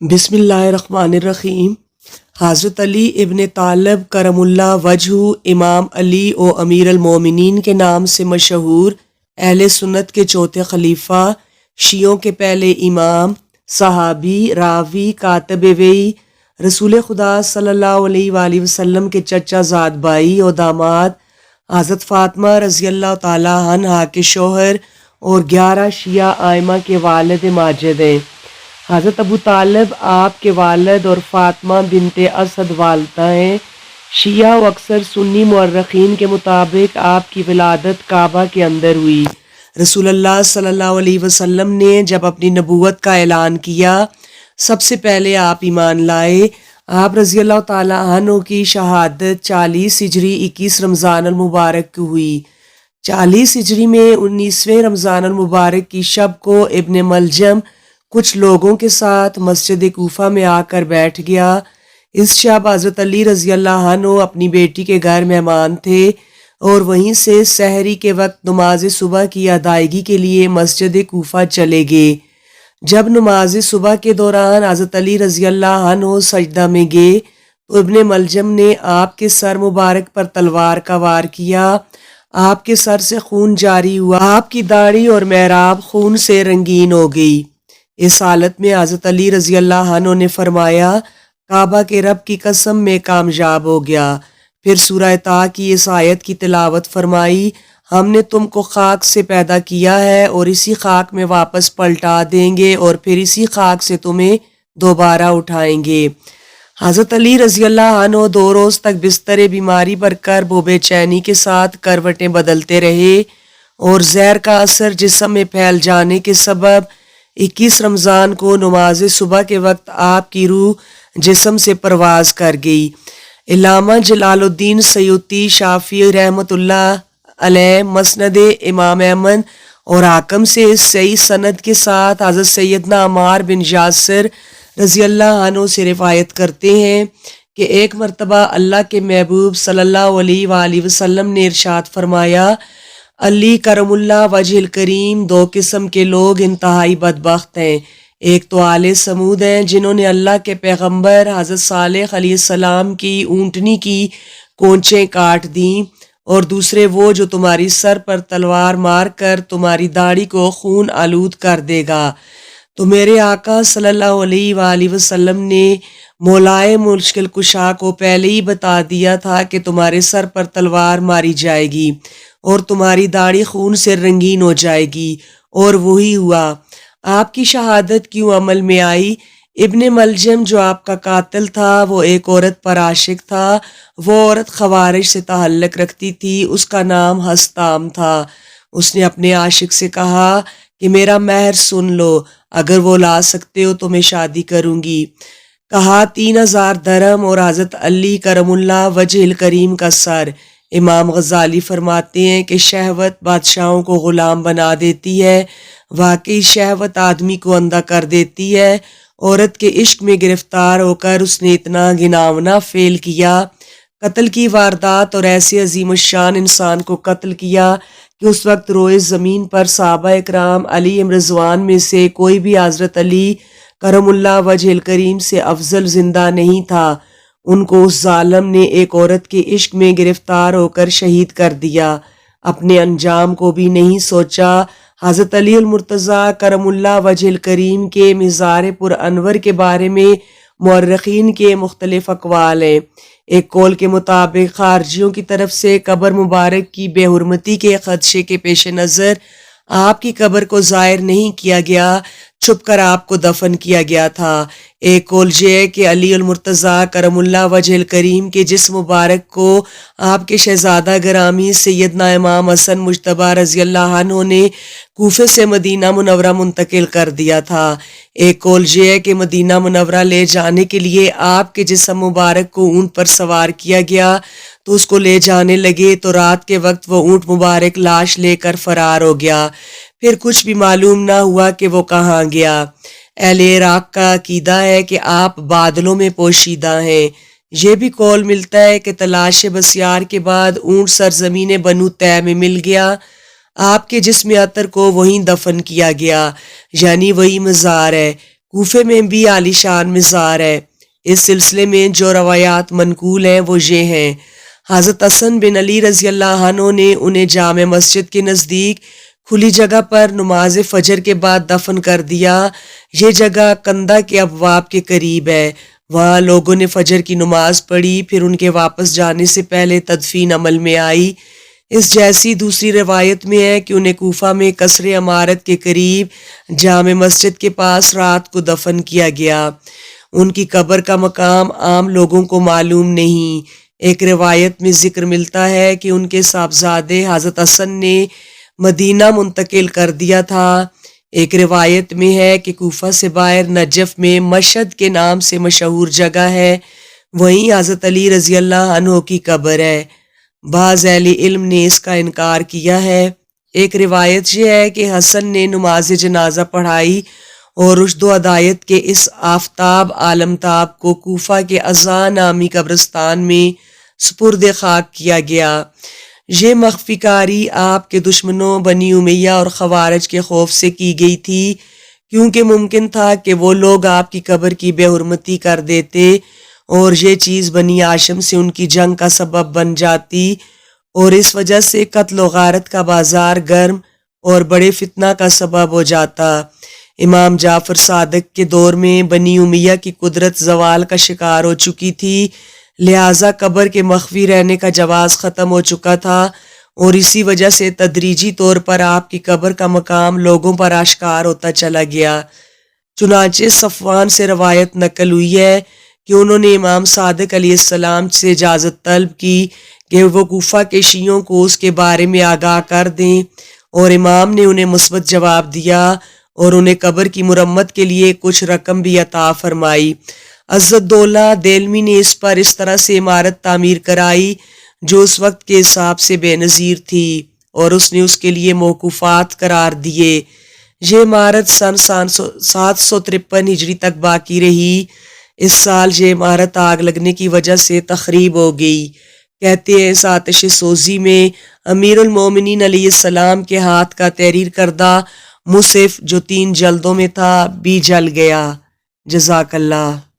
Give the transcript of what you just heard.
بسم اللہ الرحمن الرحیم۔ حضرت علی ابن طالب کرم اللہ وجہہ امام علی و امیر المومنین کے نام سے مشہور، اہل سنت کے چوتھے خلیفہ، شیعوں کے پہلے امام، صحابی، راوی، کاتب وحی، رسول خدا صلی اللہ علیہ وآلہ وسلم کے چچا زاد بھائی اور داماد، حضرت فاطمہ رضی اللہ تعالیٰ عنہا کے شوہر اور 11 شیعہ ائمہ کے والد ماجد ہیں۔ حضرت ابو طالب آپ کے والد اور فاطمہ بنت اسد والدہ ہیں۔ شیعہ و اکثر سنی مورخین کے مطابق آپ کی ولادت کعبہ کے اندر ہوئی۔ رسول اللہ صلی اللہ علیہ وسلم نے جب اپنی نبوت کا اعلان کیا، سب سے پہلے آپ ایمان لائے۔ آپ رضی اللہ تعالیٰ عنہ کی شہادت 40 ہجری 21 رمضان المبارک کو ہوئی۔ 40 ہجری میں 19ویں رمضان المبارک کی شب کو ابن ملجم کچھ لوگوں کے ساتھ مسجد کوفہ میں آ کر بیٹھ گیا۔ اس شب حضرت علی رضی اللہ عنہ اپنی بیٹی کے گھر مہمان تھے اور وہیں سے سحری کے وقت نماز صبح کی ادائیگی کے لیے مسجد کوفہ چلے گئے۔ جب نماز صبح کے دوران حضرت علی رضی اللہ عنہ سجدہ میں گئے تو ابن ملجم نے آپ کے سر مبارک پر تلوار کا وار کیا۔ آپ کے سر سے خون جاری ہوا، آپ کی داڑھی اور محراب خون سے رنگین ہو گئی۔ اس حالت میں حضرت علی رضی اللہ عنہ نے فرمایا، کعبہ کے رب کی قسم میں کامیاب ہو گیا۔ پھر سورہ طٰ کی اس آیت کی تلاوت فرمائی، ہم نے تم کو خاک سے پیدا کیا ہے اور اسی خاک میں واپس پلٹا دیں گے اور پھر اسی خاک سے تمہیں دوبارہ اٹھائیں گے۔ حضرت علی رضی اللہ عنہ 2 روز تک بستر بیماری پر کرب و بے چینی کے ساتھ کروٹیں بدلتے رہے اور زہر کا اثر جسم میں پھیل جانے کے سبب 21 رمضان کو نماز صبح کے وقت آپ کی روح جسم سے پرواز کر گئی۔ علامہ جلال الدین سیوطی شافعی رحمۃ اللہ علیہ مسند امام احمد اور حاکم سے صحیح سند کے ساتھ حضرت سیدنا عمار بن یاسر رضی اللہ عنہ سے روایت کرتے ہیں کہ ایک مرتبہ اللہ کے محبوب صلی اللہ علیہ وآلہ وسلم نے ارشاد فرمایا، علی کرم اللہ وجہ الکریم 2 قسم کے لوگ انتہائی بدبخت ہیں۔ ایک تو آل سمود ہیں جنہوں نے اللہ کے پیغمبر حضرت صالح علیہ السلام کی اونٹنی کی کونچیں کاٹ دیں، اور دوسرے وہ جو تمہاری سر پر تلوار مار کر تمہاری داڑھی کو خون آلود کر دے گا۔ تو میرے آقا صلی اللہ علیہ وآلہ وسلم نے مولائے مشکل کشا کو پہلے ہی بتا دیا تھا کہ تمہارے سر پر تلوار ماری جائے گی اور تمہاری داڑھی خون سے رنگین ہو جائے گی، اور وہی ہوا۔ آپ کی شہادت کیوں عمل میں آئی؟ ابن ملجم جو آپ کا قاتل تھا وہ ایک عورت پر عاشق تھا۔ وہ عورت خوارج سے تعلق رکھتی تھی، اس کا نام حسطام تھا۔ اس نے اپنے عاشق سے کہا کہ میرا مہر سن لو، اگر وہ لا سکتے ہو تو میں شادی کروں گی۔ کہا 3000 درہم اور حضرت علی کرم اللہ وجہ الکریم کا سر۔ امام غزالی فرماتے ہیں کہ شہوت بادشاہوں کو غلام بنا دیتی ہے۔ واقعی شہوت آدمی کو اندھا کر دیتی ہے۔ عورت کے عشق میں گرفتار ہو کر اس نے اتنا گھناؤنا فعل کیا، قتل کی واردات، اور ایسے عظیم الشان انسان کو قتل کیا کہ اس وقت روئے زمین پر صحابہ اکرام علی رضوان میں سے کوئی بھی حضرت علی کرم اللہ وجہ الکریم سے افضل زندہ نہیں تھا۔ ان کو اس ظالم نے ایک عورت کے عشق میں گرفتار ہو کر شہید کر دیا، اپنے انجام کو بھی نہیں سوچا۔ حضرت علی المرتضیٰ کرم اللہ وجہ الکریم کے مزار پر انور کے بارے میں مورخین کے مختلف اقوال ہیں۔ ایک قول کے مطابق خارجیوں کی طرف سے قبر مبارک کی بے حرمتی کے خدشے کے پیش نظر آپ کی قبر کو ظاہر نہیں کیا گیا، چھپ کر آپ کو دفن کیا گیا تھا۔ ایک قول یہ ہے کہ علی المرتضیٰ کرم اللہ وجہ الکریم کے جسم مبارک کو آپ کے شہزادہ گرامی سیدنا امام حسن مجتبیٰ رضی اللہ عنہ نے کوفے سے مدینہ منورہ منتقل کر دیا تھا۔ ایک قول یہ ہے کہ مدینہ منورہ لے جانے کے لیے آپ کے جسم مبارک کو اونٹ پر سوار کیا گیا تو اس کو لے جانے لگے تو رات کے وقت وہ اونٹ مبارک لاش لے کر فرار ہو گیا۔ پھر کچھ بھی معلوم نہ ہوا کہ وہ کہاں گیا۔ اہل عراق کا عقیدہ ہے کہ آپ بادلوں میں پوشیدہ ہیں۔ یہ بھی قول ملتا ہے کہ تلاش بسیار کے بعد اونٹ سرزمین بنو طے میں مل گیا۔ آپ کے جسم عطر کو وہیں دفن کیا گیا، یعنی وہی مزار ہے۔ کوفے میں بھی عالی شان مزار ہے۔ اس سلسلے میں جو روایات منقول ہیں وہ یہ ہیں: حضرت حسن بن علی رضی اللہ عنہ نے انہیں جامع مسجد کے نزدیک کھلی جگہ پر نماز فجر کے بعد دفن کر دیا۔ یہ جگہ کندہ کے ابواب کے قریب ہے۔ وہاں لوگوں نے فجر کی نماز پڑھی، پھر ان کے واپس جانے سے پہلے تدفین عمل میں آئی۔ اس جیسی دوسری روایت میں ہے کہ انہیں کوفہ میں قصر عمارت کے قریب جامع مسجد کے پاس رات کو دفن کیا گیا۔ ان کی قبر کا مقام عام لوگوں کو معلوم نہیں۔ ایک روایت میں ذکر ملتا ہے کہ ان کے صاحبزادے حضرت حسن نے مدینہ منتقل کر دیا تھا۔ ایک روایت میں ہے کہ کوفہ سے باہر نجف میں مشہد کے نام سے مشہور جگہ ہے، وہیں حضرت علی رضی اللہ عنہ کی قبر ہے۔ بعض اہل علم نے اس کا انکار کیا ہے۔ ایک روایت یہ ہے کہ حسن نے نماز جنازہ پڑھائی اور رشد و ہدایت کے اس آفتاب عالمتاب کو کوفہ کے عزا نامی قبرستان میں سپرد خاک کیا گیا۔ یہ مخفی کاری آپ کے دشمنوں بنی امیہ اور خوارج کے خوف سے کی گئی تھی، کیونکہ ممکن تھا کہ وہ لوگ آپ کی قبر کی بے حرمتی کر دیتے اور یہ چیز بنی ہاشم سے ان کی جنگ کا سبب بن جاتی اور اس وجہ سے قتل و غارت کا بازار گرم اور بڑے فتنہ کا سبب ہو جاتا۔ امام جعفر صادق کے دور میں بنی امیہ کی قدرت زوال کا شکار ہو چکی تھی، لہٰذا قبر کے مخفی رہنے کا جواز ختم ہو چکا تھا اور اسی وجہ سے تدریجی طور پر آپ کی قبر کا مقام لوگوں پر آشکار ہوتا چلا گیا۔ چنانچہ صفوان سے روایت نقل ہوئی ہے کہ انہوں نے امام صادق علیہ السلام سے اجازت طلب کی کہ وہ کوفہ کے شیعوں کو اس کے بارے میں آگاہ کر دیں، اور امام نے انہیں مثبت جواب دیا اور انہیں قبر کی مرمت کے لیے کچھ رقم بھی عطا فرمائی۔ عزت دولہ دہلوی نے اس پر اس طرح سے عمارت تعمیر کرائی جو اس وقت کے حساب سے بے نظیر تھی، اور اس نے اس کے لیے موقوفات قرار دیے۔ یہ عمارت سن 753 ہجری تک باقی رہی۔ اس سال یہ عمارت آگ لگنے کی وجہ سے تخریب ہو گئی۔ کہتے ہیں اس آتش سوزی میں امیر المومنین علیہ السلام کے ہاتھ کا تحریر کردہ مصحف جو 3 جلدوں میں تھا بھی جل گیا۔ جزاک اللہ۔